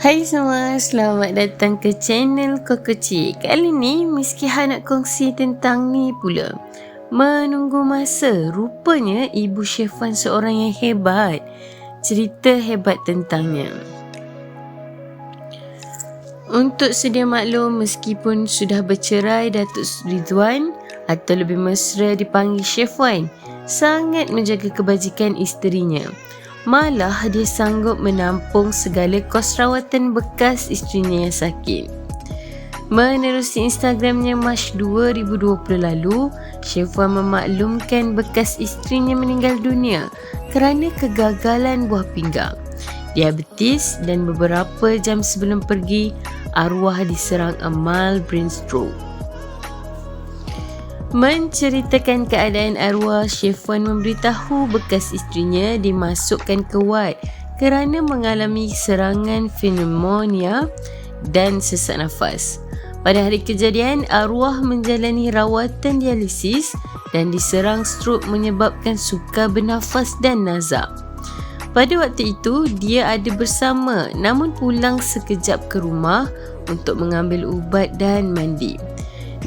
Hai semua, selamat datang ke channel Kokoci. Kali ni Miss Kiha nak kongsi tentang ni pula. Menunggu masa, rupanya Ibu Syefwan seorang yang hebat. Cerita hebat tentangnya. Untuk sedia maklum, meskipun sudah bercerai, Datuk Ridwan atau lebih mesra dipanggil Syefwan sangat menjaga kebajikan isterinya. Malah dia sanggup menampung segala kos rawatan bekas isterinya yang sakit. Menerusi Instagramnya Mac 2020 lalu, Syefwan memaklumkan bekas isterinya meninggal dunia kerana kegagalan buah pinggang, diabetes dan beberapa jam sebelum pergi, arwah diserang amal brain stroke. Menceritakan keadaan arwah, Syefwan memberitahu bekas isterinya dimasukkan ke wad kerana mengalami serangan pneumonia dan sesak nafas. Pada hari kejadian, arwah menjalani rawatan dialisis dan diserang strok menyebabkan sukar bernafas dan nazak. Pada waktu itu, dia ada bersama namun pulang sekejap ke rumah untuk mengambil ubat dan mandi.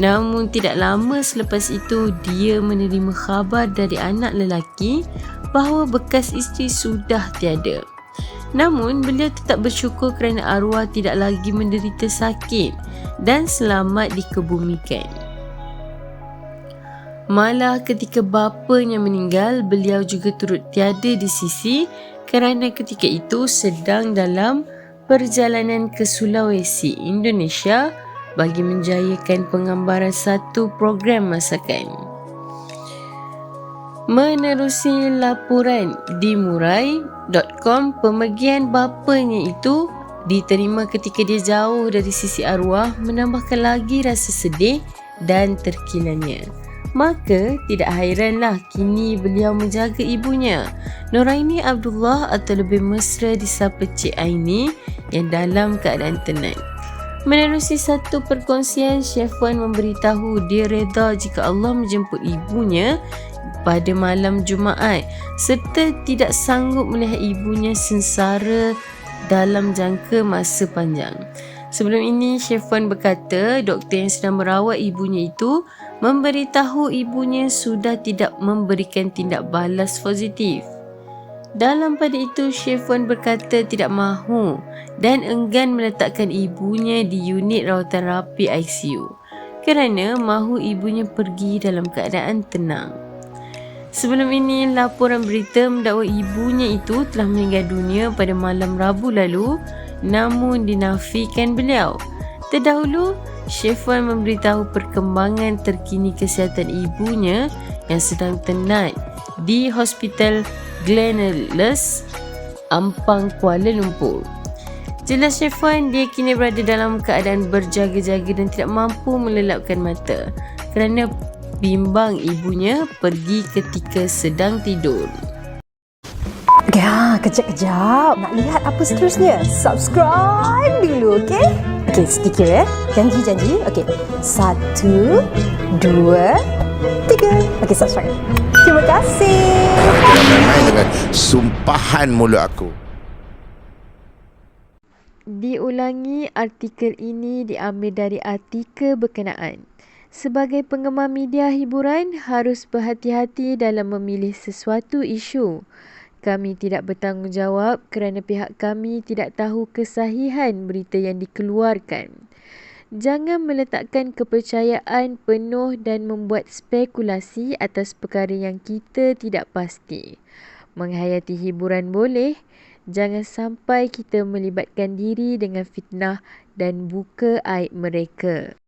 Namun tidak lama selepas itu, dia menerima khabar dari anak lelaki bahawa bekas isteri sudah tiada. Namun beliau tetap bersyukur kerana arwah tidak lagi menderita sakit dan selamat dikebumikan. Malah ketika bapanya meninggal, beliau juga turut tiada di sisi kerana ketika itu sedang dalam perjalanan ke Sulawesi, Indonesia bagi menjayakan penggambaran satu program masakan. Menerusi laporan di murai.com, pemergian bapanya itu diterima ketika dia jauh dari sisi arwah menambahkan lagi rasa sedih dan terkilanya. Maka tidak hairanlah kini beliau menjaga ibunya, Noraini Abdullah atau lebih mesra disapa Cik Aini, yang dalam keadaan tenang. Menerusi satu perkongsian, Syefwan memberitahu dia reda jika Allah menjemput ibunya pada malam Jumaat serta tidak sanggup melihat ibunya sengsara dalam jangka masa panjang. Sebelum ini, Syefwan berkata doktor yang sedang merawat ibunya itu memberitahu ibunya sudah tidak memberikan tindak balas positif. Dalam pada itu, Syefwan berkata tidak mahu dan enggan meletakkan ibunya di unit rawatan rapi ICU kerana mahu ibunya pergi dalam keadaan tenang. Sebelum ini, laporan berita mendakwa ibunya itu telah meninggal dunia pada malam Rabu lalu, namun dinafikan beliau. Terdahulu, Syefwan memberitahu perkembangan terkini kesihatan ibunya yang sedang tenat di Hospital Gleneagles, Ampang, Kuala Lumpur. Jelas Syefwan, dia kini berada dalam keadaan berjaga-jaga dan tidak mampu melelapkan mata kerana bimbang ibunya pergi ketika sedang tidur. Ya, kejap-kejap. Nak lihat apa seterusnya? Subscribe dulu, okey? Okey, sedikit ya. Janji-janji. Okey. 1, 2, 3. Okey, subscribe. Terima kasih. Jangan main-main dengan sumpahan mulut aku. Diulangi, artikel ini diambil dari artikel berkenaan. Sebagai penggemar media hiburan, harus berhati-hati dalam memilih sesuatu isu. Kami tidak bertanggungjawab kerana pihak kami tidak tahu kesahihan berita yang dikeluarkan. Jangan meletakkan kepercayaan penuh dan membuat spekulasi atas perkara yang kita tidak pasti. Menghayati hiburan boleh, jangan sampai kita melibatkan diri dengan fitnah dan buka aib mereka.